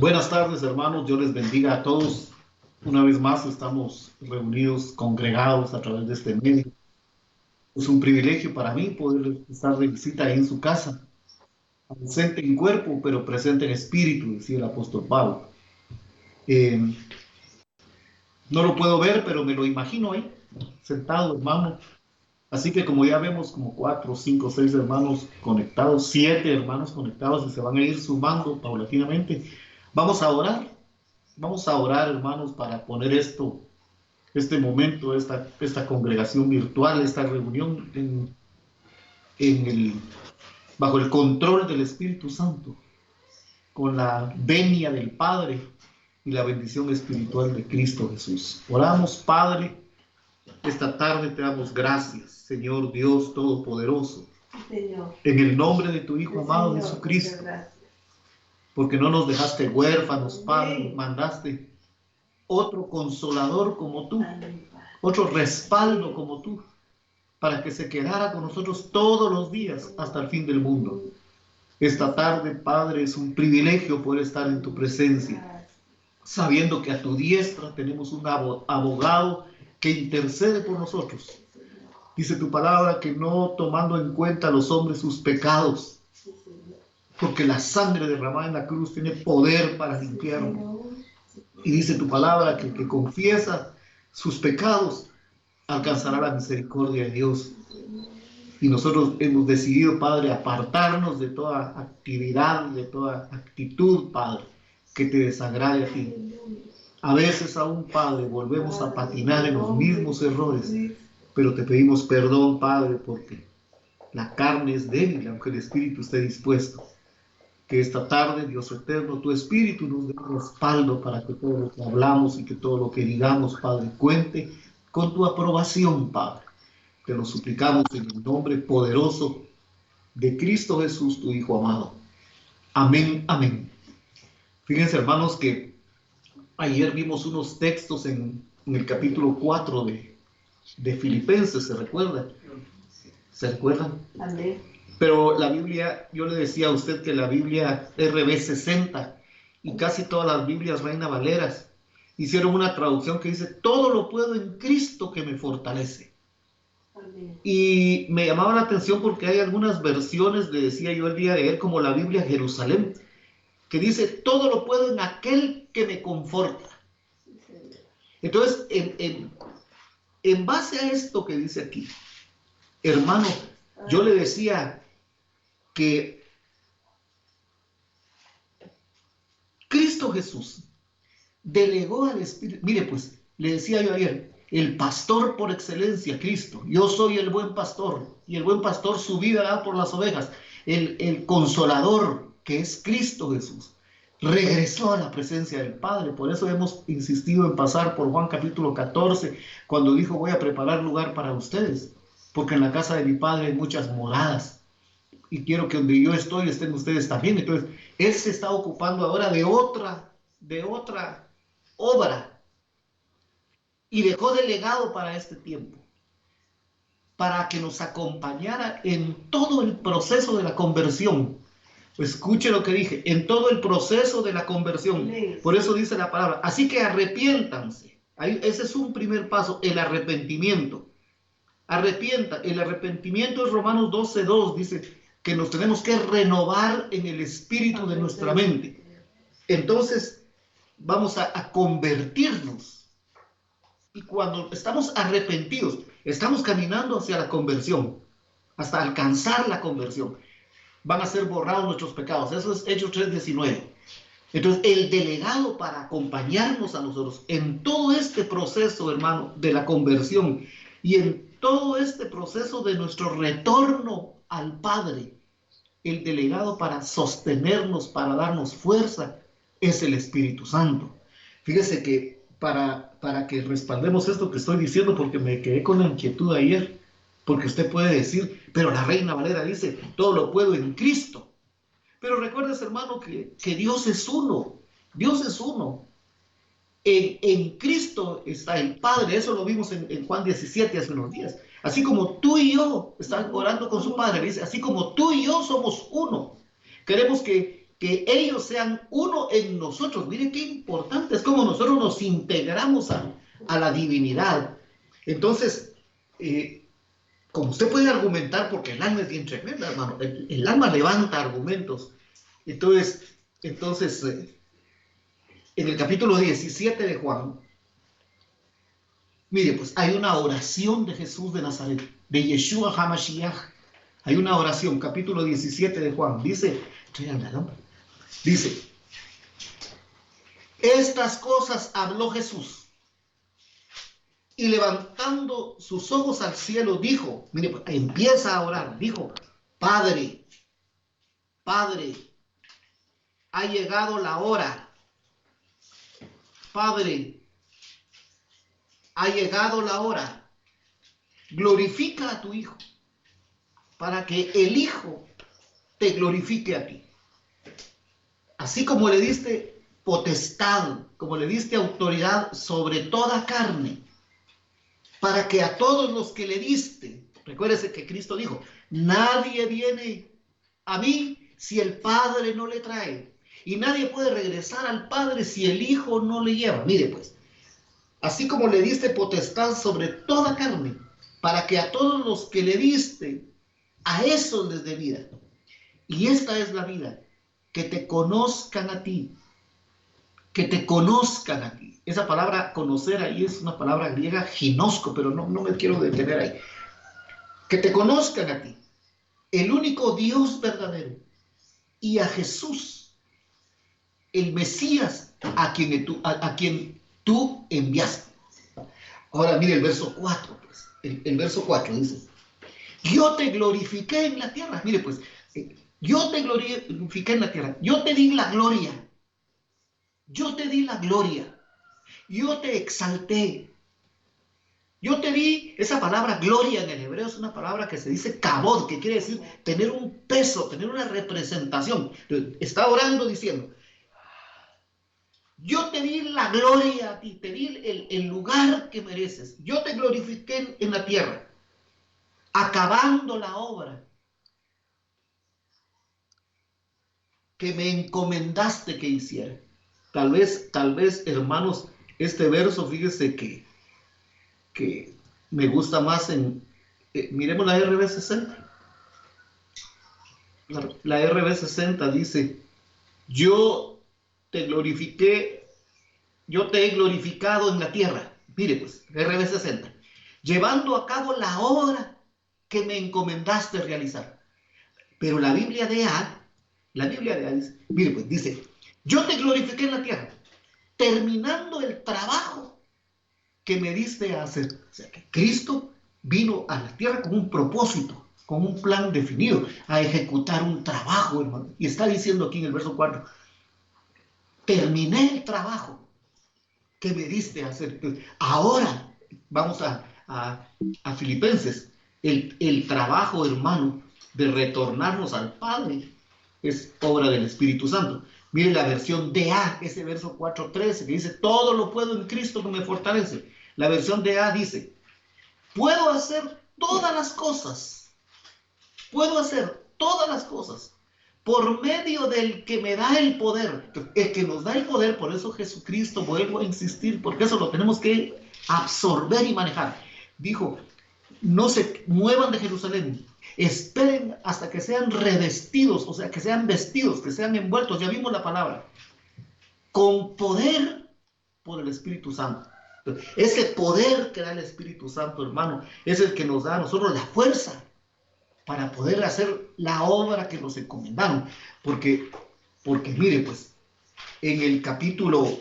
Buenas tardes, hermanos. Dios les bendiga a todos. Una vez más estamos reunidos, congregados a través de este medio. Es un privilegio para mí poder estar de visita ahí en su casa, ausente en cuerpo, pero presente en espíritu, decía el apóstol Pablo. Eh, no lo puedo ver, pero me lo imagino ahí, sentado, hermano. Así que como ya vemos como 4, 5, 6 hermanos conectados, 7 hermanos conectados y se van a ir sumando paulatinamente, vamos a orar. Vamos a orar, hermanos, para poner este momento, esta congregación virtual, esta reunión en bajo el control del Espíritu Santo, con la venia del Padre y la bendición espiritual de Cristo Jesús. Oramos, Padre, esta tarde te damos gracias, Señor Dios Todopoderoso, Señor, en el nombre de tu Hijo amado Señor, Jesucristo, porque no nos dejaste huérfanos, Padre, mandaste otro consolador como tú, otro respaldo como tú, para que se quedara con nosotros todos los días hasta el fin del mundo. Esta tarde, Padre, es un privilegio poder estar en tu presencia, sabiendo que a tu diestra tenemos un abogado que intercede por nosotros. Dice tu palabra que no tomando en cuenta a los hombres sus pecados, porque la sangre derramada en la cruz tiene poder para limpiarnos. Y dice tu palabra que el que confiesa sus pecados alcanzará la misericordia de Dios. Y nosotros hemos decidido, Padre, apartarnos de toda actividad, de toda actitud, Padre, que te desagrade a ti. A veces aún, Padre, volvemos a patinar en los mismos errores, pero te pedimos perdón, Padre, porque la carne es débil, aunque el espíritu esté dispuesto. Que esta tarde, Dios eterno, tu espíritu nos dé respaldo para que todo lo que hablamos y que todo lo que digamos, Padre, cuente con tu aprobación, Padre. Te lo suplicamos en el nombre poderoso de Cristo Jesús, tu Hijo amado. Amén, amén. Fíjense, hermanos, que ayer vimos unos textos en el capítulo 4 de Filipenses, ¿se recuerdan? ¿Se recuerdan? Amén. Pero la Biblia, yo le decía a usted que la Biblia RB60 y casi todas las Biblias Reina Valeras hicieron una traducción que dice, todo lo puedo en Cristo que me fortalece. Amén. Y me llamaba la atención porque hay algunas versiones, le decía yo el día de ayer, como la Biblia Jerusalén, que dice, todo lo puedo en aquel que me conforta. Entonces, en base a esto que dice aquí, hermano, yo le decía que Cristo Jesús delegó al Espíritu. Mire, pues, le decía yo ayer, el pastor por excelencia, Cristo. Yo soy el buen pastor, y el buen pastor su vida da por las ovejas. El consolador, que es Cristo Jesús, regresó a la presencia del Padre. Por eso hemos insistido en pasar por Juan capítulo 14, cuando dijo, voy a preparar lugar para ustedes, porque en la casa de mi Padre hay muchas moradas. Y quiero que donde yo estoy estén ustedes también. Entonces, Él se está ocupando ahora de otra obra. Y dejó delegado para este tiempo, para que nos acompañara en todo el proceso de la conversión. Escuche lo que dije, en todo el proceso de la conversión. Por eso dice la palabra, así que arrepiéntanse. Ese es un primer paso, el arrepentimiento. El arrepentimiento es Romanos 12:2, dice que nos tenemos que renovar en el espíritu de nuestra mente. Entonces vamos a convertirnos, y cuando estamos arrepentidos estamos caminando hacia la conversión, hasta alcanzar la conversión. Van a ser borrados nuestros pecados. Eso es Hechos 3:19. Entonces el delegado para acompañarnos a nosotros en todo este proceso, hermano, de la conversión, y en todo este proceso de nuestro retorno al Padre, el delegado para sostenernos, para darnos fuerza, es el Espíritu Santo. Fíjese que para que respaldemos esto que estoy diciendo, porque me quedé con la inquietud ayer, porque usted puede decir, pero la Reina Valera dice, todo lo puedo en Cristo. Pero recuerdes, hermano, que Dios es uno. Dios es uno. En Cristo está el Padre. Eso lo vimos en Juan 17 hace unos días. Así como tú y yo, están orando con su Padre, dice, así como tú y yo somos uno. Queremos que que ellos sean uno en nosotros. Mire qué importante, es como nosotros nos integramos a la divinidad. Entonces, como usted puede argumentar, porque el alma es bien tremenda, hermano, el alma levanta argumentos. Entonces, en el capítulo 17 de Juan, mire, pues hay una oración de Jesús de Nazaret, de Yeshua HaMashiach. Hay una oración, capítulo 17 de Juan. Dice, estas cosas habló Jesús, y levantando sus ojos al cielo, dijo, mire, pues, empieza a orar, dijo, Padre, Padre, ha llegado la hora. Padre, ha llegado la hora. Glorifica a tu Hijo, para que el Hijo te glorifique a ti. Así como le diste potestad, como le diste autoridad sobre toda carne, para que a todos los que le diste, recuérdese que Cristo dijo, nadie viene a mí si el Padre no le trae, y nadie puede regresar al Padre si el Hijo no le lleva. Mire pues, así como le diste potestad sobre toda carne, para que a todos los que le diste, a esos les dé vida. Y esta es la vida, que te conozcan a ti, que te conozcan a ti. Esa palabra conocer ahí es una palabra griega, ginosco, pero no me quiero detener ahí. Que te conozcan a ti, el único Dios verdadero, y a Jesús, el Mesías, a quien tú enviaste. Ahora mire el verso 4, pues. El verso 4 dice, yo te glorifiqué en la tierra. Mire pues, yo te glorifiqué en la tierra, yo te di la gloria, yo te di la gloria, yo te exalté, yo te di. Esa palabra gloria en el hebreo es una palabra que se dice kabod, que quiere decir tener un peso, tener una representación. Está orando diciendo, yo te di la gloria a ti, te di el lugar que mereces, yo te glorifiqué en la tierra, acabando la obra que me encomendaste que hiciera. Tal vez, hermanos, este verso, fíjese que me gusta más miremos la RB60. La RB60 dice, yo te glorifiqué, yo te he glorificado en la tierra. Mire pues, RB60, llevando a cabo la obra que me encomendaste realizar. Pero la Biblia de A dice, mire pues, dice, yo te glorifiqué en la tierra, terminando el trabajo que me diste a hacer. O sea, que Cristo vino a la tierra con un propósito, con un plan definido, a ejecutar un trabajo, hermano. Y está diciendo aquí en el verso 4, terminé el trabajo que me diste a hacer. Ahora, vamos a Filipenses, el trabajo, hermano, de retornarnos al Padre, es obra del Espíritu Santo. Mire la versión DA, ese verso 4:13, que dice, todo lo puedo en Cristo que me fortalece. La versión DA dice, puedo hacer todas las cosas por medio del que me da el poder. El que nos da el poder, por eso Jesucristo, vuelvo a insistir, porque eso lo tenemos que absorber y manejar. Dijo, no se muevan de Jerusalén, esperen hasta que sean revestidos, o sea, que sean vestidos, que sean envueltos, ya vimos la palabra, con poder por el Espíritu Santo. Ese poder que da el Espíritu Santo, hermano, es el que nos da a nosotros la fuerza para poder hacer la obra que nos encomendaron. Porque mire, pues, en el capítulo,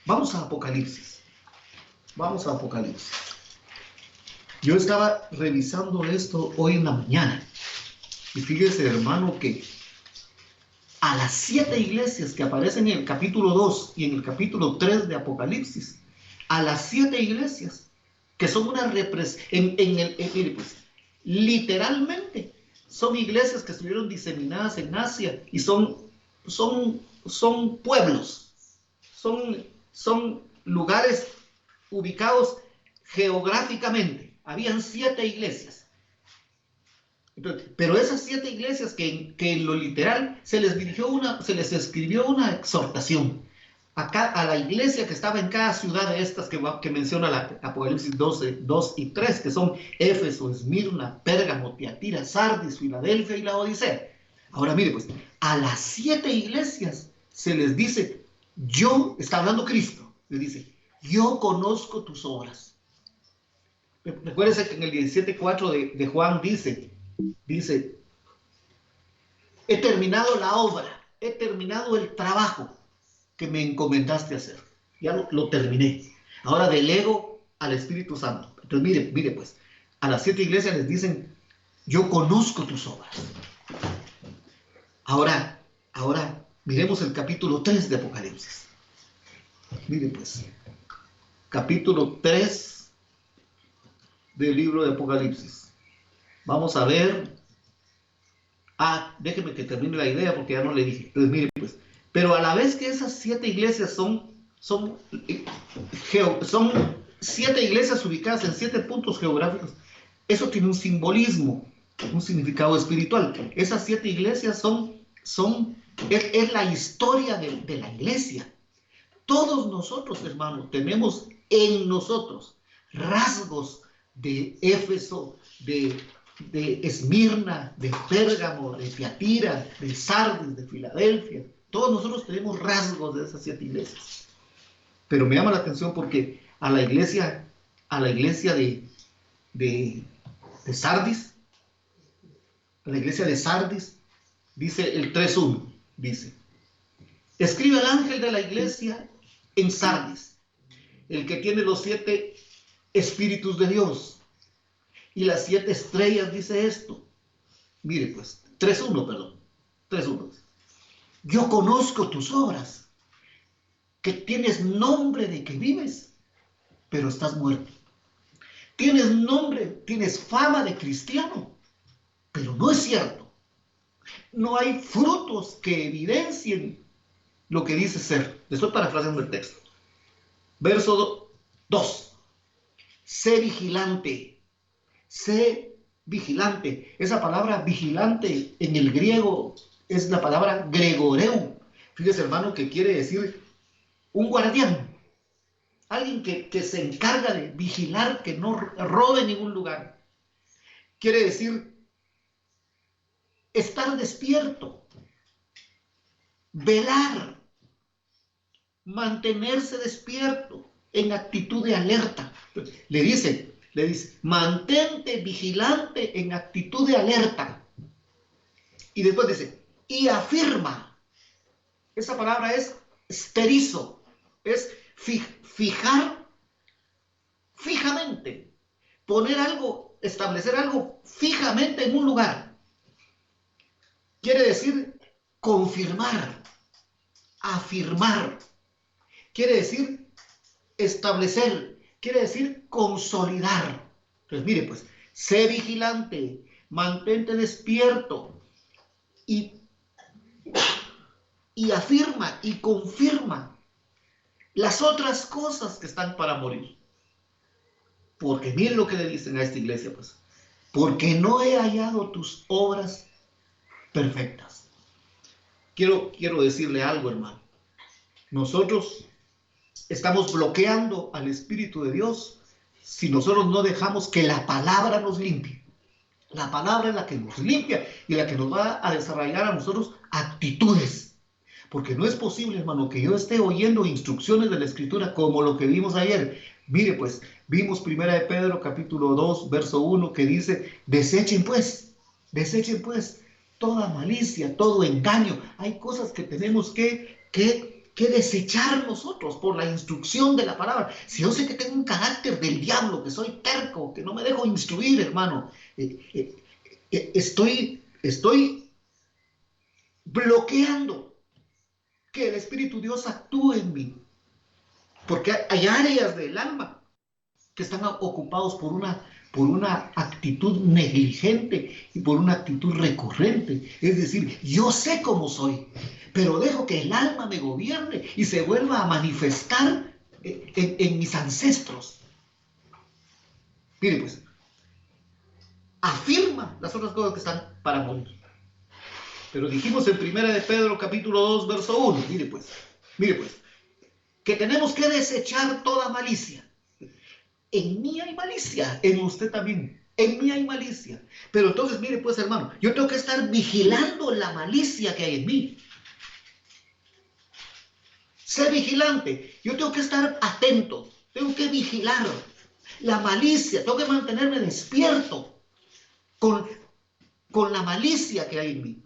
vamos a Apocalipsis. Yo estaba revisando esto hoy en la mañana, y fíjese, hermano, que a las 7 iglesias que aparecen en el capítulo 2 y en el capítulo 3 de Apocalipsis, a las 7 iglesias, que son una representación, pues, literalmente, son iglesias que estuvieron diseminadas en Asia, y son pueblos, son lugares ubicados geográficamente. Habían 7 iglesias. Entonces, pero esas 7 iglesias que en lo literal se les escribió una exhortación. Acá, a la iglesia que estaba en cada ciudad de estas que menciona la Apocalipsis 12, 2 y 3, que son Éfeso, Esmirna, Pérgamo, Tiatira, Sardis, Filadelfia y la Odisea. Ahora mire pues, a las 7 iglesias se les dice, está hablando Cristo, les dice, yo conozco tus obras. Recuérdense que en el 17:4 de Juan dice, he terminado la obra, he terminado el trabajo que me encomendaste a hacer. Ya lo terminé. Ahora delego al Espíritu Santo. Entonces mire pues, a las 7 iglesias les dicen, yo conozco tus obras. Ahora, miremos el capítulo 3 de Apocalipsis. Mire pues, capítulo 3 del libro de Apocalipsis. Vamos a ver. Déjeme que termine la idea porque ya no le dije. Entonces mire pues, pero a la vez que esas 7 iglesias son 7 iglesias ubicadas en 7 puntos geográficos, eso tiene un simbolismo, un significado espiritual. Esas 7 iglesias es la historia de la iglesia. Todos nosotros, hermanos, tenemos en nosotros rasgos de Éfeso, de Esmirna, de Pérgamo, de Tiatira, de Sardis, de Filadelfia. Todos nosotros tenemos rasgos de esas 7 iglesias. Pero me llama la atención porque a la iglesia de Sardis, dice el 3:1, dice, escribe al ángel de la iglesia en Sardis, el que tiene los 7 espíritus de Dios y las 7 estrellas, dice esto. Mire pues, 3:1. Yo conozco tus obras, que tienes nombre de que vives, pero estás muerto. Tienes fama de cristiano, pero no es cierto. No hay frutos que evidencien lo que dice ser. Le estoy parafraseando el texto. Verso 2. Sé vigilante. Esa palabra vigilante en el griego es la palabra gregoreu. Fíjese, hermano, que quiere decir un guardián. Alguien que se encarga de vigilar que no robe ningún lugar. Quiere decir estar despierto, velar, mantenerse despierto, en actitud de alerta. Le dice, mantente vigilante en actitud de alerta. Y después dice, y afirma. Esa palabra es esterizo, es fijar fijamente, establecer algo fijamente en un lugar. Quiere decir confirmar, afirmar. Quiere decir establecer, quiere decir consolidar. Entonces, mire pues, sé vigilante, mantente despierto y afirma y confirma las otras cosas que están para morir. Porque mire lo que le dicen a esta iglesia, pues, porque no he hallado tus obras perfectas. Quiero decirle algo, hermano. Nosotros estamos bloqueando al Espíritu de Dios si nosotros no dejamos que la palabra nos limpie. La palabra es la que nos limpia y la que nos va a desarrollar a nosotros actitudes. Porque no es posible, hermano, que yo esté oyendo instrucciones de la Escritura como lo que vimos ayer. Mire, pues, vimos 1 de Pedro, capítulo 2, verso 1, que dice, desechen pues toda malicia, todo engaño. Hay cosas que tenemos que desechar nosotros por la instrucción de la palabra. Si yo sé que tengo un carácter del diablo, que soy terco, que no me dejo instruir, hermano, estoy bloqueando que el Espíritu Dios actúe en mí. Porque hay áreas del alma que están ocupados por una actitud negligente y por una actitud recurrente. Es decir, yo sé cómo soy, pero dejo que el alma me gobierne y se vuelva a manifestar en mis ancestros. Mire pues, afirma las otras cosas que están para morir. Pero dijimos en 1 de Pedro capítulo 2 verso 1, mire pues, que tenemos que desechar toda malicia. En mí hay malicia, en usted también, en mí hay malicia. Pero entonces, mire pues, hermano, yo tengo que estar vigilando la malicia que hay en mí. Sé vigilante, yo tengo que estar atento, tengo que vigilar la malicia, tengo que mantenerme despierto con la malicia que hay en mí.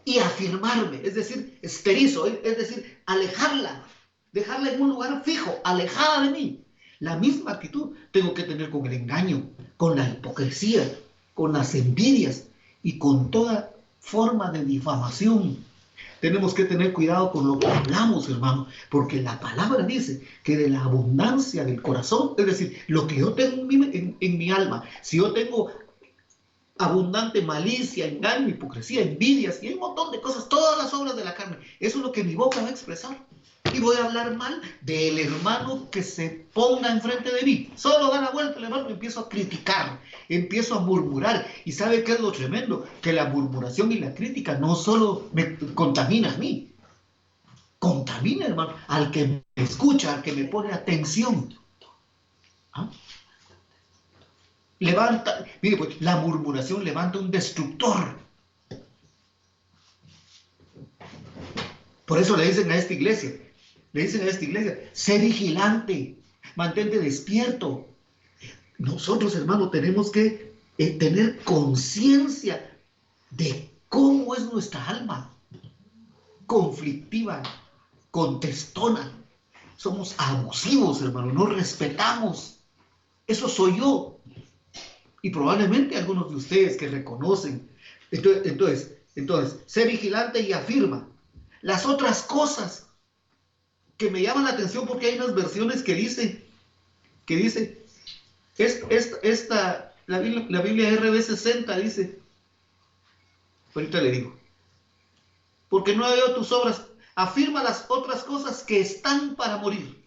Y afirmarme, es decir, esterizo, es decir, alejarla, dejarla en un lugar fijo, alejada de mí. La misma actitud tengo que tener con el engaño, con la hipocresía, con las envidias y con toda forma de difamación. Tenemos que tener cuidado con lo que hablamos, hermano, porque la palabra dice que de la abundancia del corazón, es decir, lo que yo tengo en mi alma, si yo tengo abundante malicia, engaño, hipocresía, envidias y hay un montón de cosas, todas las obras de la carne, eso es lo que mi boca va a expresar. Y voy a hablar mal del hermano que se ponga enfrente de mí. Solo da la vuelta el hermano y empiezo a criticar, empiezo a murmurar. ¿Y sabe qué es lo tremendo? Que la murmuración y la crítica no solo me contamina a mí, contamina, hermano, al que me escucha, al que me pone atención. ¿Ah? Levanta, mire pues, la murmuración levanta un destructor. Por eso le dicen a esta iglesia, sé vigilante, mantente despierto. Nosotros, hermano, tenemos que tener conciencia de cómo es nuestra alma. Conflictiva, contestona. Somos abusivos, hermano, no respetamos. Eso soy yo. Y probablemente algunos de ustedes que reconocen. Entonces, sé vigilante y afirma. Las otras cosas que me llaman la atención porque hay unas versiones que dice, la Biblia RB60 dice, ahorita le digo, porque no veo tus obras, afirma las otras cosas que están para morir.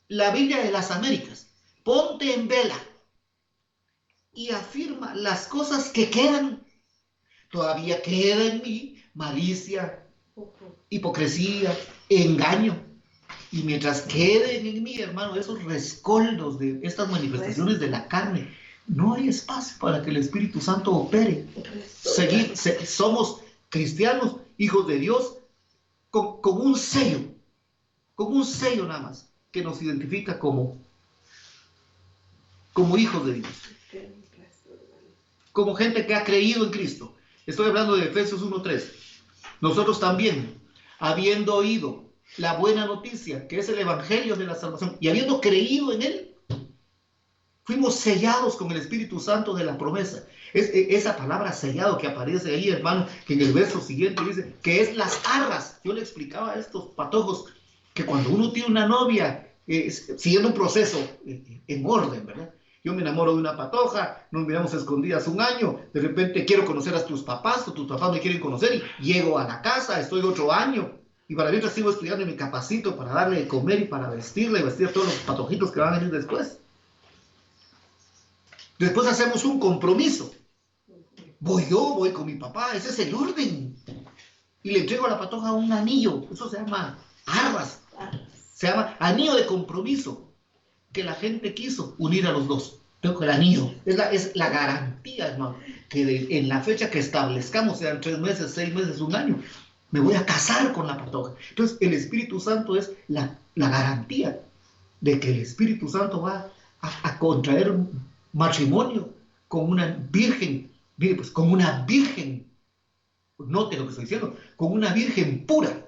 La Biblia de las Américas, ponte en vela y afirma las cosas que quedan. Todavía queda en mí malicia, hipocresía, engaño. Y mientras queden en mí, hermano, esos rescoldos de estas manifestaciones de la carne, no hay espacio para que el Espíritu Santo opere. Somos cristianos, hijos de Dios, con un sello nada más, que nos identifica como hijos de Dios. Como gente que ha creído en Cristo. Estoy hablando de Efesios 1:3. Nosotros también, habiendo oído la buena noticia, que es el evangelio de la salvación, y habiendo creído en él, fuimos sellados con el Espíritu Santo de la promesa. Esa palabra sellado que aparece ahí, hermano, que en el verso siguiente dice que es las arras. Yo le explicaba a estos patojos que cuando uno tiene una novia, siguiendo un proceso en orden, ¿verdad? Yo me enamoro de una patoja, nos miramos escondidas un año, de repente quiero conocer a tus papás, o tus papás me quieren conocer, y llego a la casa, estoy otro año, y para mientras sigo estudiando y me capacito para darle de comer y para vestirle y vestir a todos los patojitos que van a venir después. Después hacemos un compromiso. Voy con mi papá, ese es el orden. Y le entrego a la patoja un anillo, eso se llama arras, se llama anillo de compromiso, que la gente quiso unir a los dos. Tengo el anillo, es la garantía, hermano, que en la fecha que establezcamos, sean 3 meses, 6 meses, un año, me voy a casar con la patoja. Entonces, el Espíritu Santo es la garantía de que el Espíritu Santo va a contraer un matrimonio con una virgen. Mire, pues, con una virgen, note lo que estoy diciendo, con una virgen pura,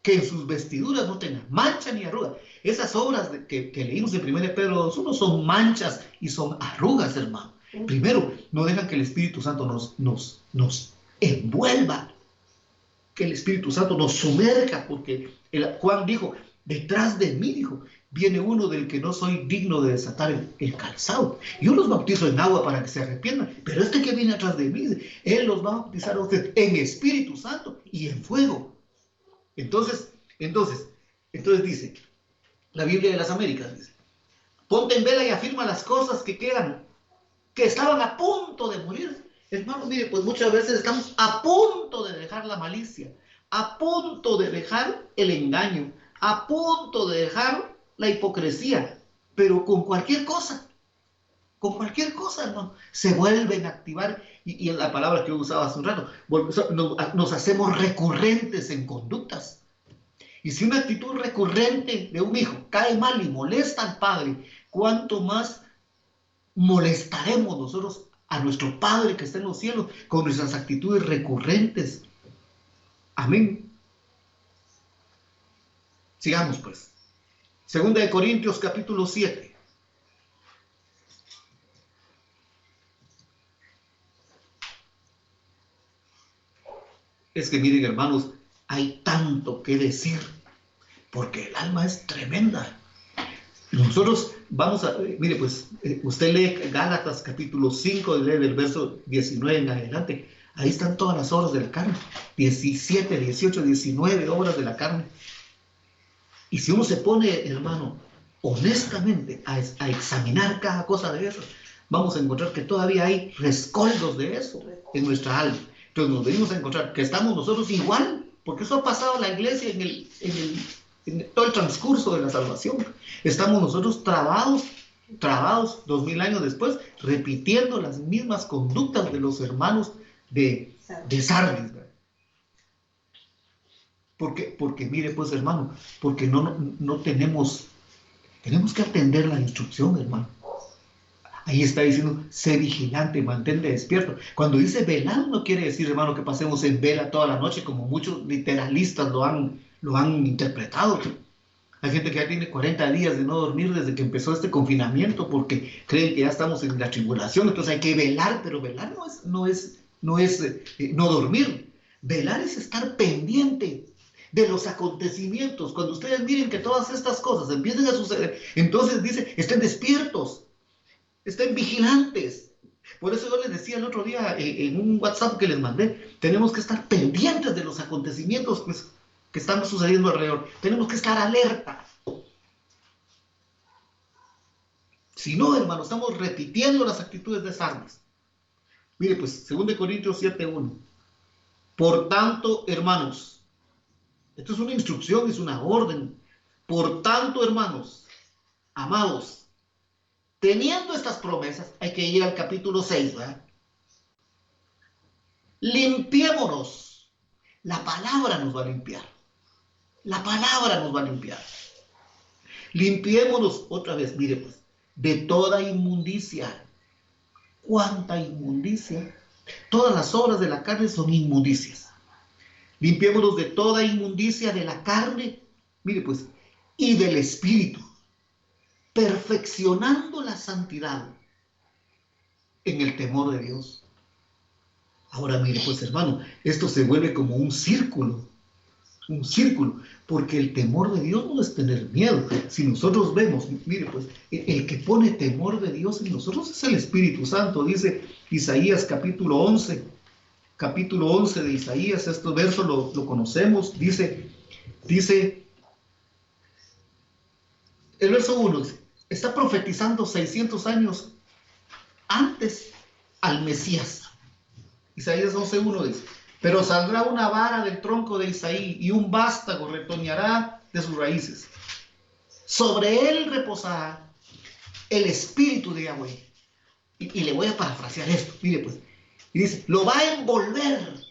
que en sus vestiduras no tenga mancha ni arruga. Esas obras que leímos en 1 Pedro 2:1 son manchas y son arrugas, hermano. Primero, no dejan que el Espíritu Santo nos envuelva, que el Espíritu Santo nos sumerja, porque Juan dijo, detrás de mí, dijo, viene uno del que no soy digno de desatar el calzado. Yo los bautizo en agua para que se arrepientan, pero este que viene atrás de mí, él los va a bautizar a ustedes en Espíritu Santo y en fuego. Entonces dice, la Biblia de las Américas dice, ponte en vela y afirma las cosas que quedan, que estaban a punto de morir. Hermanos, mire, pues muchas veces estamos a punto de dejar la malicia, a punto de dejar el engaño, a punto de dejar la hipocresía, pero con cualquier cosa, hermano, se vuelven a activar. Y en la palabra que yo usaba hace un rato, nos hacemos recurrentes en conductas. Y si una actitud recurrente de un hijo cae mal y molesta al padre, ¿cuánto más molestaremos nosotros a nuestro Padre que está en los cielos con nuestras actitudes recurrentes? Amén. Sigamos pues. Segunda de Corintios capítulo 7. Es que miren, hermanos, hay tanto que decir, porque el alma es tremenda. Nosotros vamos a, mire pues, usted lee Gálatas capítulo 5, lee del verso 19 en adelante. Ahí están todas las obras de la carne. 17, 18, 19 obras de la carne. Y si uno se pone, hermano, honestamente a examinar cada cosa de eso, vamos a encontrar que todavía hay rescoldos de eso en nuestra alma. Entonces nos venimos a encontrar que estamos nosotros igual, porque eso ha pasado en la iglesia en todo el transcurso de la salvación. Estamos nosotros trabados 2000 años después, repitiendo las mismas conductas de los hermanos de Sardis. Porque mire pues, hermano, porque no tenemos que atender la instrucción, hermano. Ahí está diciendo, sé vigilante, mantente despierto. Cuando dice velar, no quiere decir, hermano, que pasemos en vela toda la noche, como muchos literalistas lo han interpretado. Hay gente que ya tiene 40 días de no dormir desde que empezó este confinamiento porque creen que ya estamos en la tribulación, entonces hay que velar, pero velar no es no dormir. Velar es estar pendiente de los acontecimientos. Cuando ustedes miren que todas estas cosas empiecen a suceder, entonces dice, estén despiertos, estén vigilantes. Por eso yo les decía el otro día en un WhatsApp que les mandé, tenemos que estar pendientes de los acontecimientos pues, que están sucediendo alrededor. Tenemos que estar alerta. Si no, hermano, estamos repitiendo las actitudes de Sardis. Mire, pues, 2 Corintios 7:1. Por tanto, hermanos, esto es una instrucción, es una orden. Por tanto, hermanos, amados, teniendo estas promesas, hay que ir al capítulo 6, ¿verdad? Limpiémonos. La palabra nos va a limpiar. La palabra nos va a limpiar. Limpiémonos otra vez, mire pues, de toda inmundicia. ¿Cuánta inmundicia? Todas las obras de la carne son inmundicias. Limpiémonos de toda inmundicia de la carne, mire pues, y del espíritu, perfeccionando la santidad en el temor de Dios. Ahora mire pues, hermano, esto se vuelve como un círculo, porque el temor de Dios no es tener miedo. Si nosotros vemos, mire pues, el que pone temor de Dios en nosotros es el Espíritu Santo. Dice Isaías capítulo 11 de Isaías, este verso lo conocemos, dice el verso 1, está profetizando 600 años antes al Mesías. Isaías 11:1 dice, pero saldrá una vara del tronco de Isaí y un vástago retoñará de sus raíces. Sobre él reposará el espíritu de Yahweh. Y le voy a parafrasear esto, mire pues. Y dice, lo va a envolver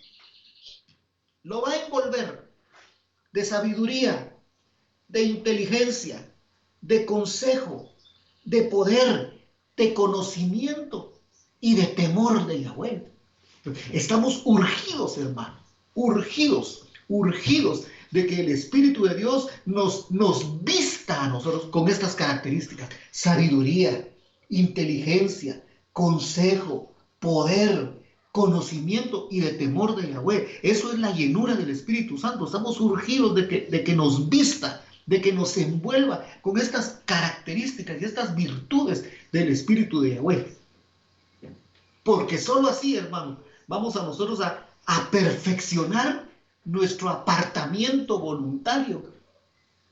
de sabiduría, de inteligencia, de consejo, de poder, de conocimiento y de temor de Yahweh. Estamos urgidos, hermano, urgidos de que el Espíritu de Dios nos vista a nosotros con estas características: sabiduría, inteligencia, consejo, poder, conocimiento y de temor de Yahweh. Eso es la llenura del Espíritu Santo. Estamos urgidos de que nos vista, de que nos envuelva con estas características y estas virtudes del Espíritu de Yahweh. Porque solo así, hermano, vamos a nosotros a perfeccionar nuestro apartamiento voluntario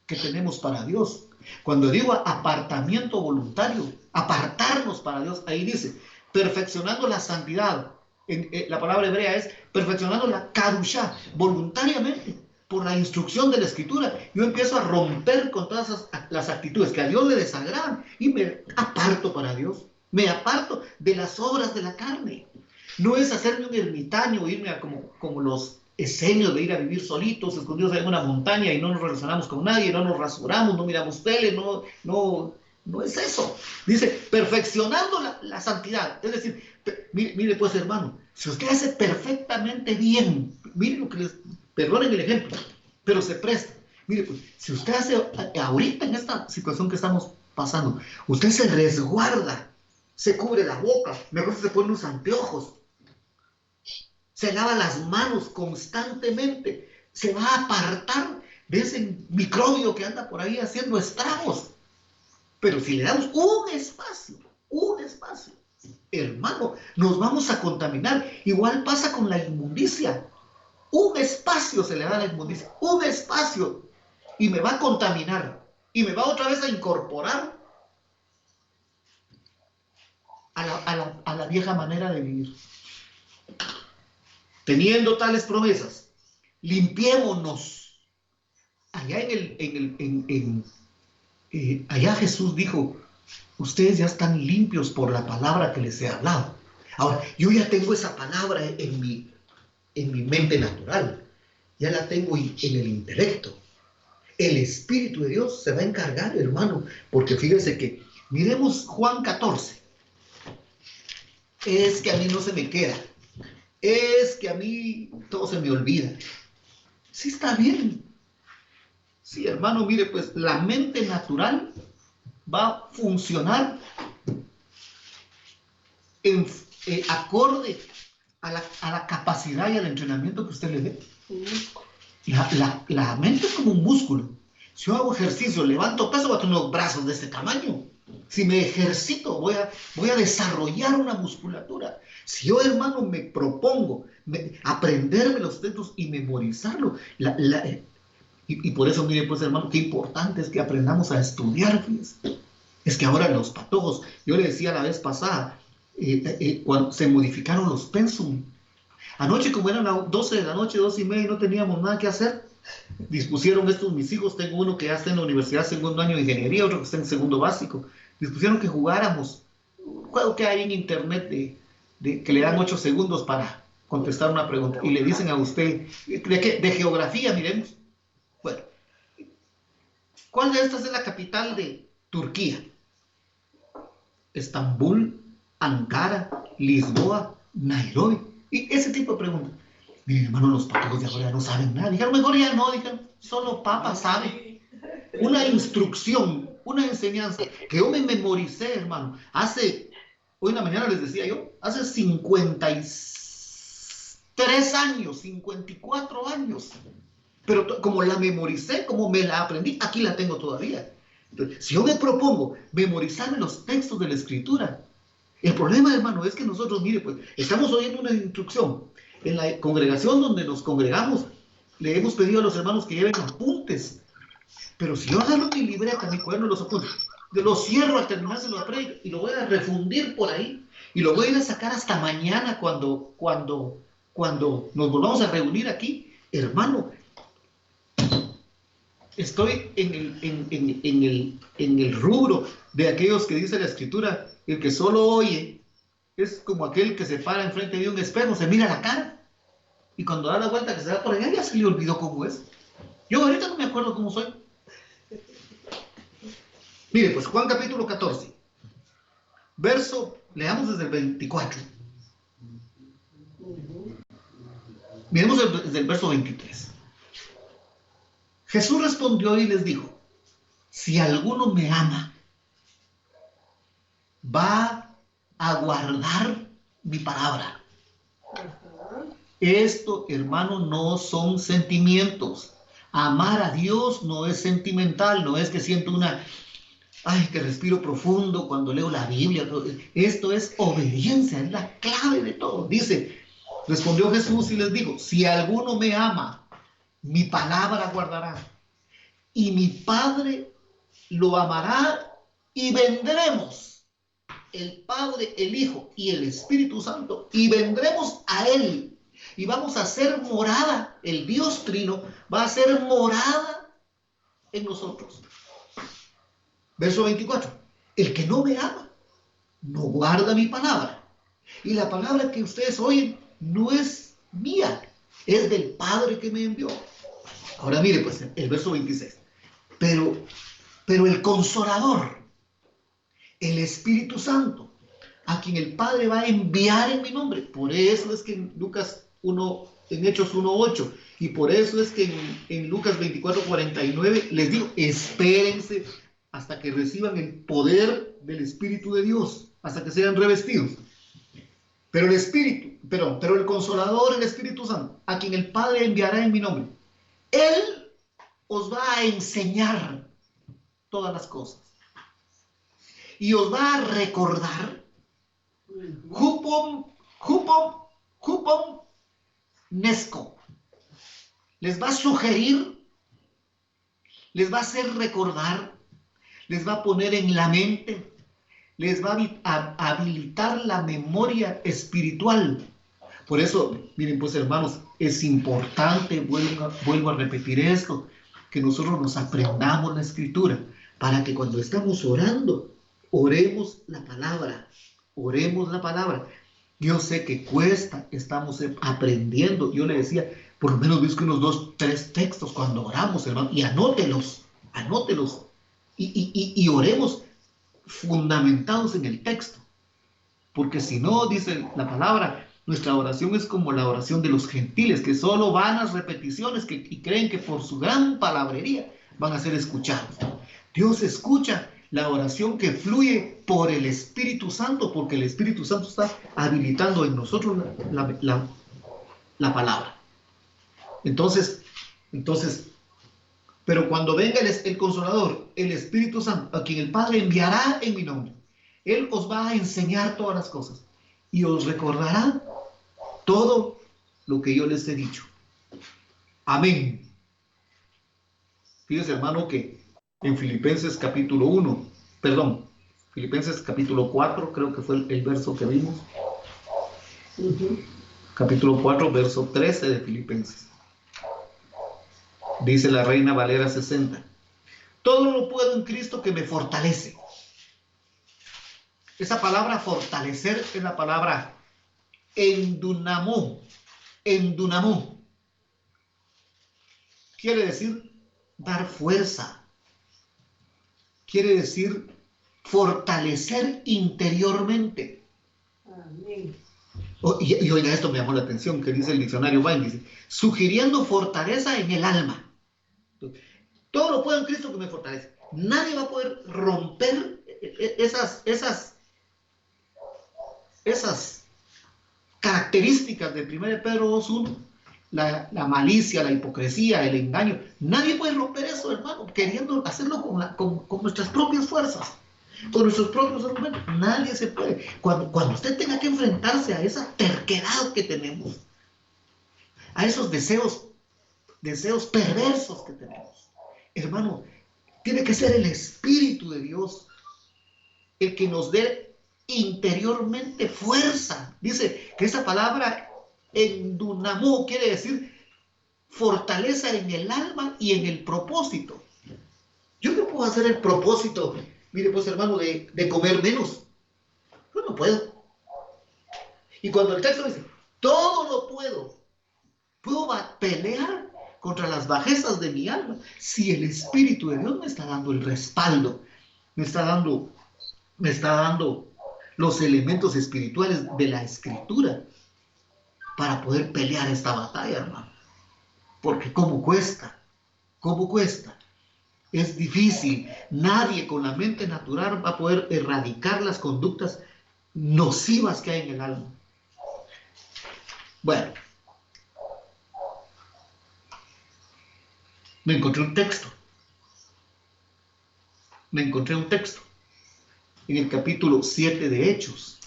que tenemos para Dios. Cuando digo apartamiento voluntario, apartarnos para Dios, ahí dice, perfeccionando la santidad. La palabra hebrea es perfeccionando la kadushá, voluntariamente, por la instrucción de la Escritura. Yo empiezo a romper con todas las actitudes que a Dios le desagradan y me aparto para Dios. Me aparto de las obras de la carne. No es hacerme un ermitaño, irme a como los esenios de ir a vivir solitos, escondidos en una montaña y no nos relacionamos con nadie, no nos rasuramos, no miramos tele, no es eso. Dice, perfeccionando la santidad. Es decir, mire pues, hermano, si usted hace perfectamente bien, mire lo que les, perdonen el ejemplo, pero se presta. Mire pues, si usted hace ahorita en esta situación que estamos pasando, usted se resguarda, se cubre la boca, mejor se pone unos anteojos, se lava las manos constantemente, se va a apartar de ese microbio que anda por ahí haciendo estragos. Pero si le damos un espacio, hermano, nos vamos a contaminar. Igual pasa con la inmundicia. Un espacio se le da a la inmundicia, un espacio, y me va a contaminar, y me va otra vez a incorporar a la vieja manera de vivir. Teniendo tales promesas, limpiémonos. Allá allá Jesús dijo, ustedes ya están limpios por la palabra que les he hablado. Ahora, yo ya tengo esa palabra en mi mente natural, ya la tengo en el intelecto. El Espíritu de Dios se va a encargar, hermano, porque fíjense que, miremos Juan 14. Es que a mí no se me queda. Es que a mí todo se me olvida. Sí, está bien. Sí, hermano, mire, pues la mente natural va a funcionar acorde a la capacidad y al entrenamiento que usted le dé. La mente es como un músculo. Si yo hago ejercicio, levanto peso, voy a tener unos brazos de este tamaño. Si me ejercito, voy a desarrollar una musculatura. Si yo, hermano, me propongo aprenderme los textos y memorizarlo, y por eso, mire, pues, hermano, qué importante es que aprendamos a estudiar, fíjense. Es que ahora los patojos, yo le decía la vez pasada, cuando se modificaron los pensum. Anoche, como eran las 12 de la noche, 2:30, y no teníamos nada que hacer, dispusieron mis hijos, tengo uno que ya está en la universidad, segundo año de ingeniería, otro que está en segundo básico, dispusieron que jugáramos un juego que hay en internet que le dan 8 segundos para contestar una pregunta, y le dicen a usted, de geografía, miremos. Bueno, ¿cuál de estas es la capital de Turquía? Estambul, Ankara, Lisboa, Nairobi. Y ese tipo de preguntas. Miren, hermano, los patojos de ahora no saben nada. Dijeron, mejor ya no, dijeron, solo Papa sabe. Una instrucción, una enseñanza que yo me memoricé, hermano. Hoy en la mañana les decía yo, hace 53 años, 54 años. Pero como la memoricé, como me la aprendí, aquí la tengo todavía. Entonces, si yo me propongo memorizarme los textos de la Escritura, el problema, hermano, es que nosotros, mire, pues, estamos oyendo una instrucción. En la congregación donde nos congregamos, le hemos pedido a los hermanos que lleven apuntes. Pero si yo agarro mi libreta, mi cuaderno, los apuntes, los cierro al terminarse la prédica y lo voy a refundir por ahí, y lo voy a ir a sacar hasta mañana cuando nos volvamos a reunir aquí, hermano, estoy en el rubro de aquellos que dice la Escritura, el que solo oye es como aquel que se para enfrente de un espejo, se mira la cara, y cuando da la vuelta que se da por allá, ya se le olvidó cómo es. Yo ahorita no me acuerdo cómo soy. Mire, pues Juan capítulo 14, leamos desde el 24. Miremos desde el verso 23. Jesús respondió y les dijo, si alguno me ama, va a guardar mi palabra. Esto, hermano, no son sentimientos. Amar a Dios no es sentimental, no es que siento que respiro profundo cuando leo la Biblia. Esto es obediencia, es la clave de todo. Dice, respondió Jesús y les dijo, si alguno me ama, mi palabra guardará, y mi Padre lo amará, y vendremos el Padre, el Hijo y el Espíritu Santo, y vendremos a Él, y vamos a hacer morada. El Dios Trino va a hacer morada en nosotros. Verso 24. El que no me ama, no guarda mi palabra. Y la palabra que ustedes oyen no es mía, es del Padre que me envió. Ahora mire pues el verso 26. Pero el Consolador, el Espíritu Santo, a quien el Padre va a enviar en mi nombre. Por eso es que en Lucas 1, en Hechos 1:8, y por eso es que en Lucas 24:49 les digo, espérense hasta que reciban el poder del Espíritu de Dios, hasta que sean revestidos. Pero el Consolador, el Espíritu Santo, a quien el Padre enviará en mi nombre, Él os va a enseñar todas las cosas y os va a recordar Hupom Nesco. Les va a sugerir, les va a hacer recordar, les va a poner en la mente, les va a habilitar la memoria espiritual. Por eso, miren pues hermanos, es importante, vuelvo a repetir esto, que nosotros nos aprendamos la Escritura, para que cuando estamos orando, oremos la palabra. Yo sé que cuesta, estamos aprendiendo. Yo le decía, por lo menos busque unos 2, 3 textos cuando oramos, hermano, y anótelos, y oremos fundamentados en el texto. Porque si no, dice la palabra, nuestra oración es como la oración de los gentiles, que solo vanas repeticiones y creen que por su gran palabrería van a ser escuchados. Dios escucha la oración que fluye por el Espíritu Santo, porque el Espíritu Santo está habilitando en nosotros la palabra. Entonces, pero cuando venga el Consolador, el Espíritu Santo, a quien el Padre enviará en mi nombre, Él os va a enseñar todas las cosas y os recordará todo lo que yo les he dicho. Amén. Fíjese, hermano, que en Filipenses capítulo 4, creo que fue el verso que vimos. Capítulo 4, verso 13 de Filipenses. Dice la Reina Valera 60. Todo lo puedo en Cristo que me fortalece. Esa palabra fortalecer es la palabra endunamó. Quiere decir dar fuerza. Quiere decir fortalecer interiormente. Amén. Y oiga, esto me llamó la atención, que dice el diccionario Vine, dice, sugiriendo fortaleza en el alma. Todo lo puedo en Cristo que me fortalece. Nadie va a poder romper esas características de 1 Pedro 2:1, la malicia, la hipocresía, el engaño. Nadie puede romper eso, hermano, queriendo hacerlo con nuestras propias fuerzas, con nuestros propios argumentos. Nadie se puede. Cuando usted tenga que enfrentarse a esa terquedad que tenemos, a esos deseos perversos que tenemos, hermano, tiene que ser el Espíritu de Dios el que nos dé interiormente fuerza. Dice que esa palabra endunamó quiere decir fortaleza en el alma y en el propósito. Yo no puedo hacer el propósito, mire pues hermano, de comer menos. Yo no puedo. Y cuando el texto dice, todo lo puedo pelear contra las bajezas de mi alma, si el Espíritu de Dios me está dando el respaldo, me está dando los elementos espirituales de la Escritura para poder pelear esta batalla, hermano. Porque ¿cómo cuesta? Es difícil. Nadie con la mente natural va a poder erradicar las conductas nocivas que hay en el alma. Bueno, me encontré un texto en el capítulo 7 de Hechos.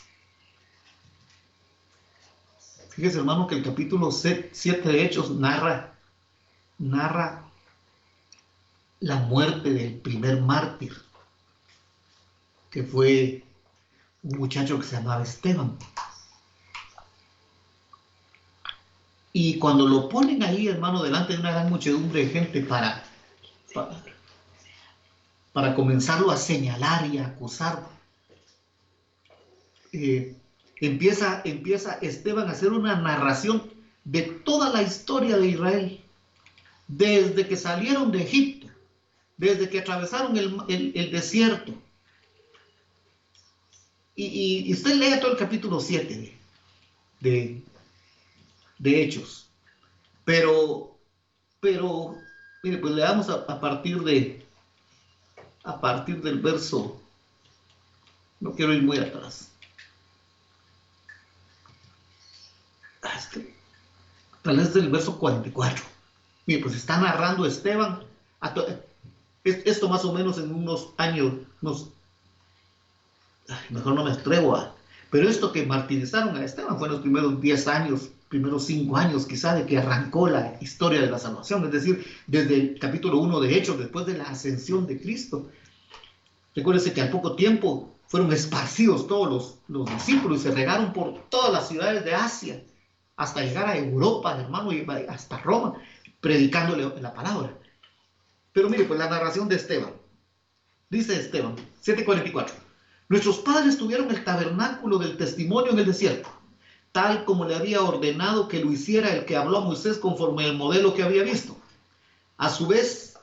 Fíjese, hermano, que el capítulo 7 de Hechos narra la muerte del primer mártir, que fue un muchacho que se llamaba Esteban. Y cuando lo ponen ahí, hermano, delante de una gran muchedumbre de gente para comenzarlo a señalar y a acusar, empieza Esteban a hacer una narración de toda la historia de Israel, desde que salieron de Egipto, desde que atravesaron el desierto. Y usted lea todo el capítulo 7 de Hechos. Pero, mire, pues leamos a partir del verso, no quiero ir muy atrás. Tal vez del verso 44. Mire, pues está narrando Esteban, esto más o menos en unos años, mejor no me atrevo pero esto que martirizaron a Esteban fue en los primeros 10 años, primeros 5 años quizá de que arrancó la historia de la salvación, es decir, desde el capítulo 1 de Hechos, después de la ascensión de Cristo. Recuérdense que al poco tiempo fueron esparcidos todos los discípulos y se regaron por todas las ciudades de Asia, hasta llegar a Europa, hermano, y hasta Roma, predicándole la palabra. Pero mire, pues la narración de Esteban. Dice Esteban, 7:44. Nuestros padres tuvieron el tabernáculo del testimonio en el desierto, tal como le había ordenado que lo hiciera el que habló a Moisés conforme al modelo que había visto. A su vez,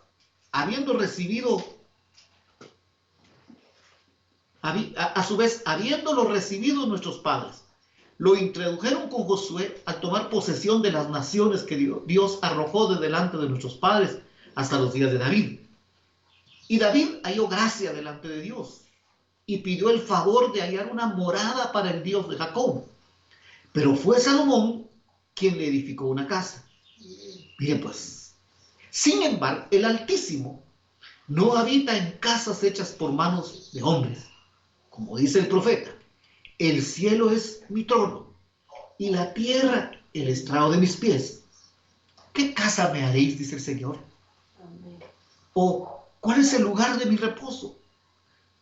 habiéndolo recibido nuestros padres, lo introdujeron con Josué al tomar posesión de las naciones que Dios arrojó de delante de nuestros padres hasta los días de David. Y David halló gracia delante de Dios y pidió el favor de hallar una morada para el Dios de Jacob. Pero fue Salomón quien le edificó una casa. Bien, pues, sin embargo, el Altísimo no habita en casas hechas por manos de hombres. Como dice el profeta, el cielo es mi trono y la tierra el estrado de mis pies. ¿Qué casa me haréis? Dice el Señor. ¿O cuál es el lugar de mi reposo?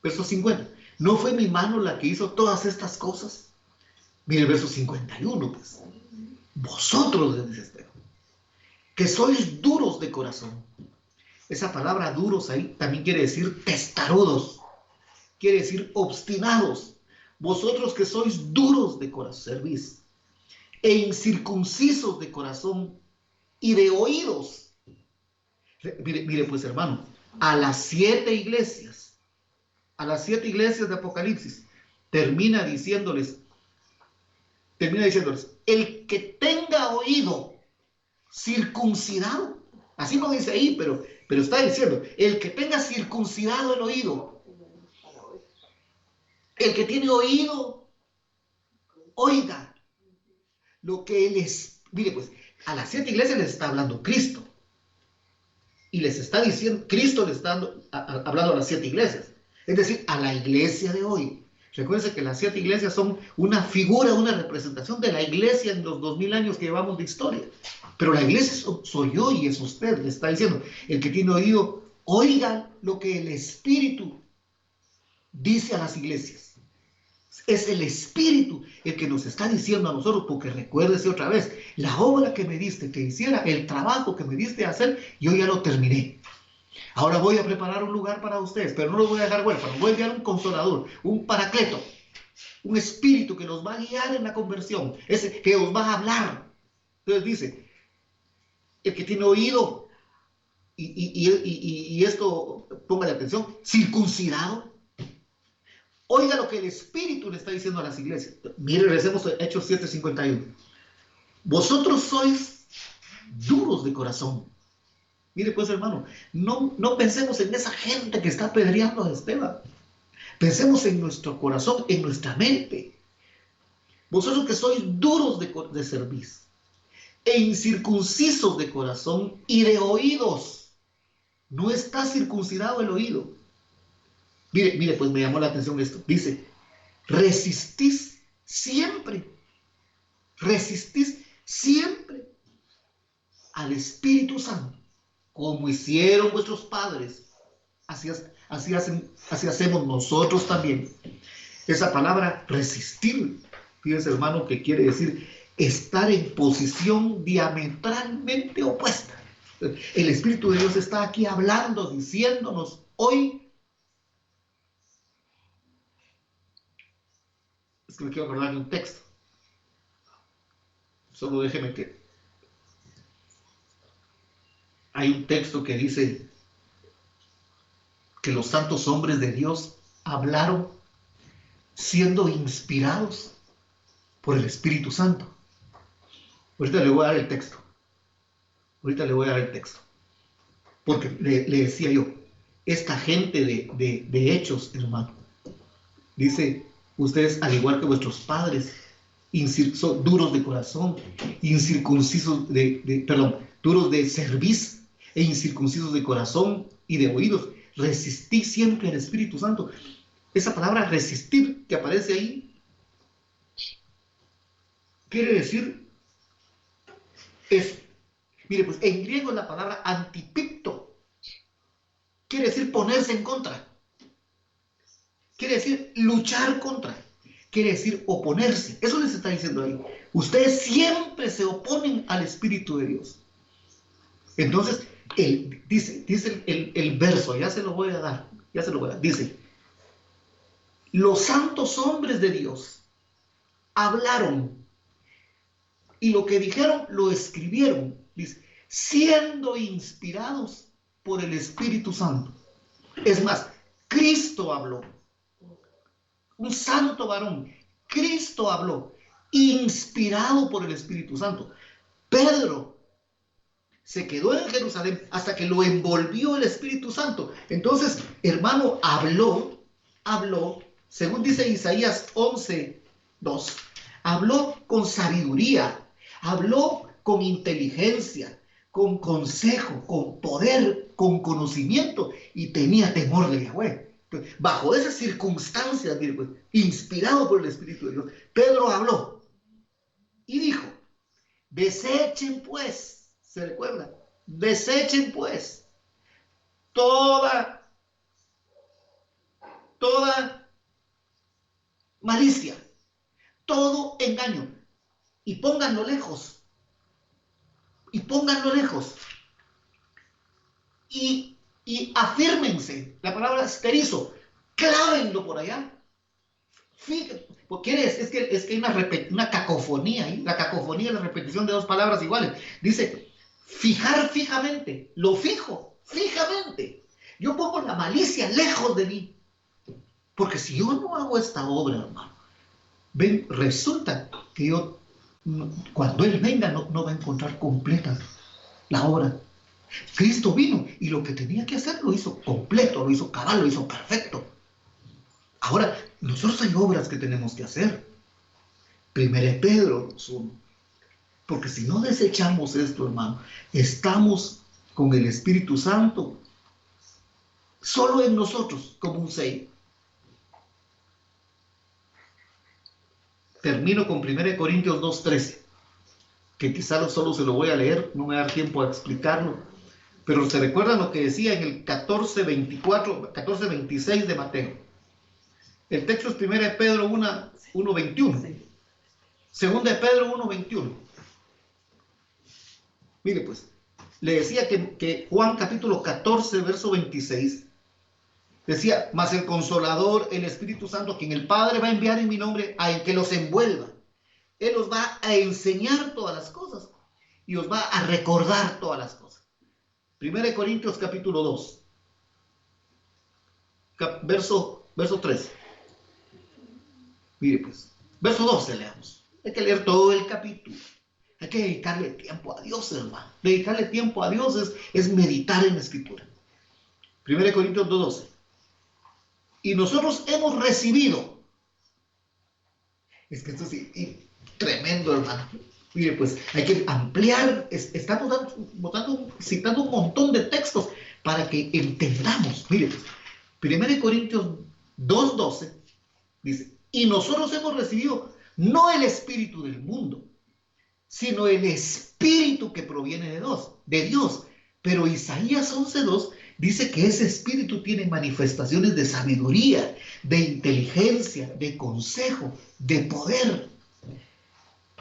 Verso 50. ¿No fue mi mano la que hizo todas estas cosas? Mire el verso 51, pues. Vosotros, dice Esteban, que sois duros de corazón. Esa palabra duros ahí también quiere decir testarudos. Quiere decir obstinados. Vosotros que sois duros de corazón, servís. E incircuncisos de corazón y de oídos. Mire pues, hermano, a las 7 iglesias de Apocalipsis, termina diciéndoles, el que tenga oído circuncidado, así no dice ahí, pero está diciendo, el que tenga circuncidado el oído, el que tiene oído, oiga lo que él es. Mire pues, a las 7 iglesias les está hablando Cristo. Y les está diciendo, Cristo le está hablando a las 7 iglesias. Es decir, a la iglesia de hoy. Recuérdense que las 7 iglesias son una figura, una representación de la iglesia en los 2000 años que llevamos de historia. Pero la iglesia soy yo y es usted. Le está diciendo, el que tiene oído, oiga lo que el Espíritu dice a las iglesias. Es el Espíritu el que nos está diciendo a nosotros, porque recuérdese otra vez, la obra que me diste que hiciera, el trabajo que me diste a hacer, yo ya lo terminé. Ahora voy a preparar un lugar para ustedes, pero no los voy a dejar huérfanos. Voy a enviar un consolador, un paracleto, un espíritu que los va a guiar en la conversión, ese que os va a hablar. Entonces dice, el que tiene oído, y esto, póngale atención, circuncidado, oiga lo que el Espíritu le está diciendo a las iglesias. Mire, regresemos a Hechos 7:51. Vosotros sois duros de corazón. Mire pues, hermano, no pensemos en esa gente que está apedreando a Esteban. Pensemos en nuestro corazón, en nuestra mente. Vosotros que sois duros de cerviz e incircuncisos de corazón y de oídos. No está circuncidado el oído. Mire, pues me llamó la atención esto. Dice, resistís siempre al Espíritu Santo, como hicieron vuestros padres. Así hacemos nosotros también. Esa palabra resistir, fíjense hermano, que quiere decir estar en posición diametralmente opuesta. El Espíritu de Dios está aquí hablando, diciéndonos hoy. Es que me quiero acordar de un texto. Solo déjeme que... Hay un texto que dice que los santos hombres de Dios hablaron siendo inspirados por el Espíritu Santo. Ahorita le voy a dar el texto. Porque le decía yo, esta gente de hechos, hermano, dice, ustedes al igual que vuestros padres, son duros de corazón, incircuncisos duros de cerviz e incircuncisos de corazón y de oídos, resistid siempre al Espíritu Santo. Esa palabra resistir que aparece ahí quiere decir eso. Mire, pues en griego la palabra antipicto quiere decir ponerse en contra, quiere decir luchar contra, quiere decir oponerse. Eso les está diciendo ahí. Ustedes siempre se oponen al Espíritu de Dios. Entonces, dice el verso, ya se lo voy a dar, dice, los santos hombres de Dios hablaron y lo que dijeron lo escribieron, dice, siendo inspirados por el Espíritu Santo. Es más, Cristo habló, un santo varón, Cristo habló, inspirado por el Espíritu Santo. Pedro se quedó en Jerusalén hasta que lo envolvió el Espíritu Santo. Entonces, hermano, habló, según dice Isaías 11:2, habló con sabiduría, habló con inteligencia, con consejo, con poder, con conocimiento, y tenía temor de Yahweh. Entonces, bajo esas circunstancias, mire, pues, inspirado por el Espíritu de Dios, Pedro habló y dijo, desechen pues, ¿se recuerda? Desechen pues toda malicia, todo engaño, y pónganlo lejos, y afírmense, la palabra esterizo, clávenlo por allá. Fíjate, porque es que hay una cacofonía ahí. La cacofonía es la repetición de dos palabras iguales. Dice, fijar fijamente, lo fijo, fijamente. Yo pongo la malicia lejos de mí. Porque si yo no hago esta obra, hermano, ven, resulta que yo, cuando Él venga, no va a encontrar completa la obra. Cristo vino y lo que tenía que hacer lo hizo completo, lo hizo cabal, lo hizo perfecto. Ahora, nosotros hay obras que tenemos que hacer. Primero Pedro 1. Porque si no desechamos esto, hermano, estamos con el Espíritu Santo solo en nosotros, como un sello. Termino con 1 Corintios 2:13, que quizás solo se lo voy a leer, no me va a dar tiempo a explicarlo, pero se recuerdan lo que decía en el 14:26 de Mateo. El texto es 1 de Pedro 1:21. 2 de Pedro 1:21. Mire pues, le decía que Juan capítulo 14, verso 26, decía, mas el Consolador, el Espíritu Santo, quien el Padre va a enviar en mi nombre, a el que los envuelva. Él os va a enseñar todas las cosas y os va a recordar todas las cosas. 1 Corintios capítulo 2, verso 3. Mire pues, verso 12 leamos. Hay que leer todo el capítulo. Hay que dedicarle tiempo a Dios, hermano. Dedicarle tiempo a Dios es meditar en la Escritura. 1 Corintios 2:12. Y nosotros hemos recibido. Es que esto sí, tremendo, hermano. Mire, pues hay que ampliar. Estamos citando un montón de textos para que entendamos. Mire, pues, 1 Corintios 2:12 dice, y nosotros hemos recibido no el espíritu del mundo, sino el espíritu que proviene de Dios. Pero Isaías 11:2 dice que ese espíritu tiene manifestaciones de sabiduría, de inteligencia, de consejo, de poder,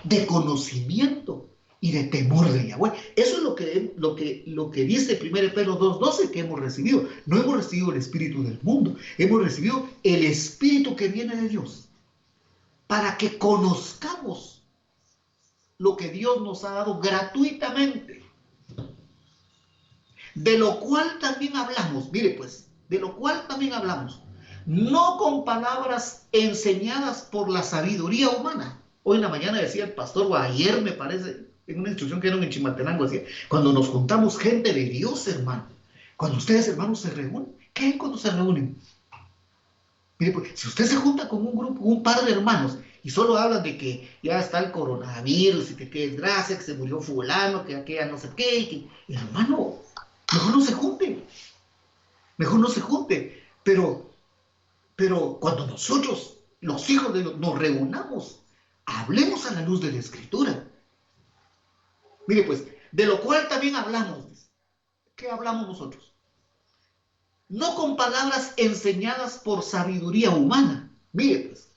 de conocimiento y de temor de Yahweh. Eso es lo que dice 1 Pedro 2:12 que hemos recibido. No hemos recibido el espíritu del mundo, hemos recibido el espíritu que viene de Dios, para que conozcamos lo que Dios nos ha dado gratuitamente. De lo cual también hablamos, mire pues, de lo cual también hablamos, no con palabras enseñadas por la sabiduría humana. Hoy en la mañana decía el pastor, o ayer me parece, en una instrucción que dieron en Chimaltenango, decía, cuando nos juntamos gente de Dios, hermano, cuando ustedes, hermanos, se reúnen, ¿qué hay cuando se reúnen? Mire pues, si usted se junta con un grupo, un par de hermanos, y solo hablan de que ya está el coronavirus, y que qué desgracia, que se murió fulano, que aquella no sé qué, hermano, mejor no se junte. Mejor no se junte. Pero cuando nosotros, los hijos de Dios, nos reunamos, hablemos a la luz de la Escritura. Mire pues, de lo cual también hablamos. ¿Qué hablamos nosotros? No con palabras enseñadas por sabiduría humana. Mire pues,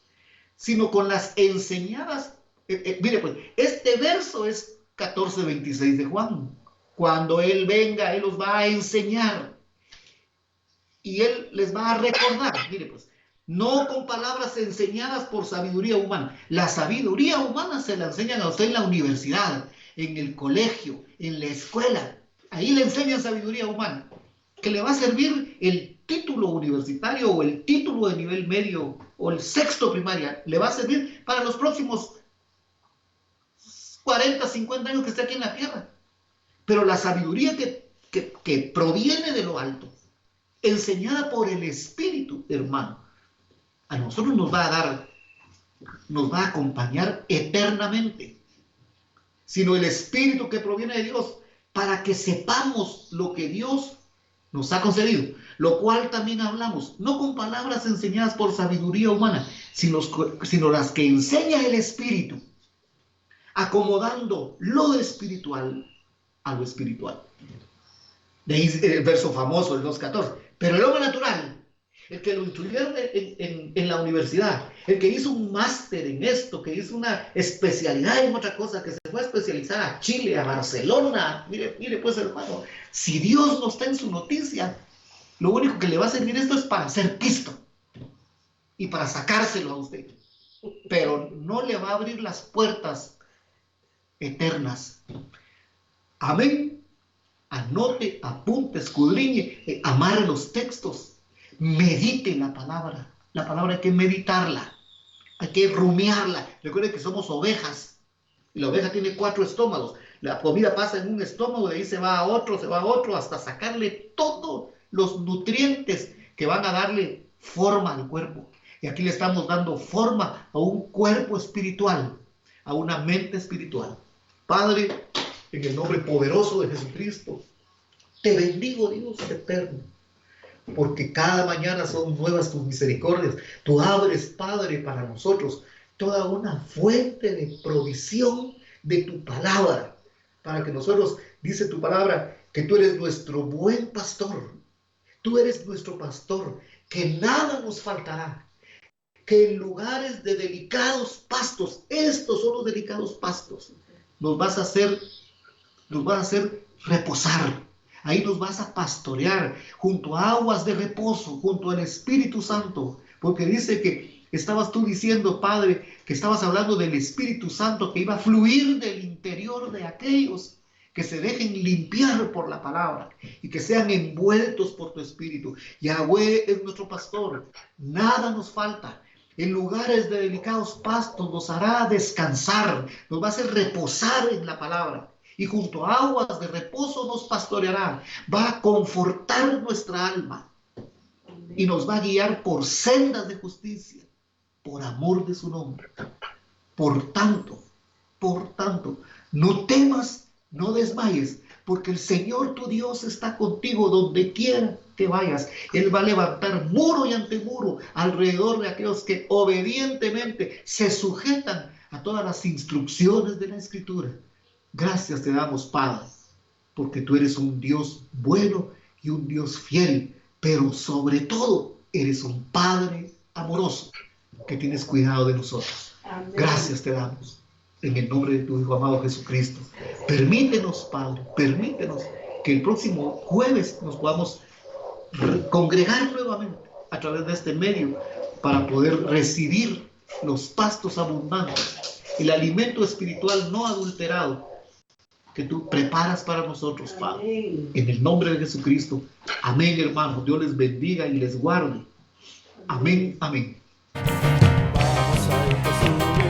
sino con las enseñadas. Mire pues, este verso es 14:26 de Juan. Cuando Él venga, Él los va a enseñar. Y Él les va a recordar. Mire pues, no con palabras enseñadas por sabiduría humana. La sabiduría humana se la enseñan a usted en la universidad, en el colegio, en la escuela. Ahí le enseñan sabiduría humana, que le va a servir el título universitario o el título de nivel medio o el sexto primaria. Le va a servir para los próximos 40, 50 años que esté aquí en la tierra. Pero la sabiduría que proviene de lo alto, enseñada por el Espíritu, hermano, a nosotros nos va a acompañar eternamente. Sino el Espíritu que proviene de Dios, para que sepamos lo que Dios nos ha concedido, lo cual también hablamos, no con palabras enseñadas por sabiduría humana, sino las que enseña el Espíritu, acomodando lo espiritual a lo espiritual. De ahí el verso famoso del 2:14. Pero el hombre natural, el que lo instruyeron en la universidad, el que hizo un máster en esto, que hizo una especialidad en otra cosa, que se fue a especializar a Chile, a Barcelona, mire pues, hermano, si Dios no está en su noticia, lo único que le va a servir esto es para hacer pisto y para sacárselo a usted, pero no le va a abrir las puertas eternas. Amén. Anote, apunte, escudriñe, amarre los textos, medite la palabra. La palabra hay que meditarla, hay que rumiarla. Recuerde que somos ovejas, y la oveja tiene 4 estómagos. La comida pasa en un estómago, de ahí se va a otro, hasta sacarle todos los nutrientes que van a darle forma al cuerpo. Y aquí le estamos dando forma a un cuerpo espiritual, a una mente espiritual. Padre, en el nombre poderoso de Jesucristo, te bendigo, Dios eterno, porque cada mañana son nuevas tus misericordias. Tú abres, Padre, para nosotros toda una fuente de provisión de tu palabra, para que nosotros, dice tu palabra, que tú eres nuestro buen pastor. Tú eres nuestro pastor, que nada nos faltará, que en lugares de delicados pastos, estos son los delicados pastos, nos vas a hacer reposar. Ahí nos vas a pastorear junto a aguas de reposo, junto al Espíritu Santo, porque dice que estabas tú diciendo, Padre, que estabas hablando del Espíritu Santo que iba a fluir del interior de aquellos que se dejen limpiar por la palabra y que sean envueltos por tu Espíritu. Yahweh es nuestro pastor, nada nos falta. En lugares de delicados pastos nos hará descansar, nos va a hacer reposar en la palabra. Y junto a aguas de reposo nos pastoreará, va a confortar nuestra alma y nos va a guiar por sendas de justicia, por amor de su nombre. Por tanto, no temas, no desmayes, porque el Señor tu Dios está contigo donde quiera que vayas. Él va a levantar muro y antemuro alrededor de aquellos que obedientemente se sujetan a todas las instrucciones de la Escritura. Gracias te damos, Padre, porque tú eres un Dios bueno y un Dios fiel, pero sobre todo eres un Padre amoroso que tienes cuidado de nosotros. Amén. Gracias te damos en el nombre de tu Hijo amado Jesucristo. Permítenos, Padre, permítenos que el próximo jueves nos podamos congregar nuevamente a través de este medio para poder recibir los pastos abundantes, el alimento espiritual no adulterado que tú preparas para nosotros, Padre. Amén. En el nombre de Jesucristo. Amén, hermanos. Dios les bendiga y les guarde. Amén, amén. Vamos a ir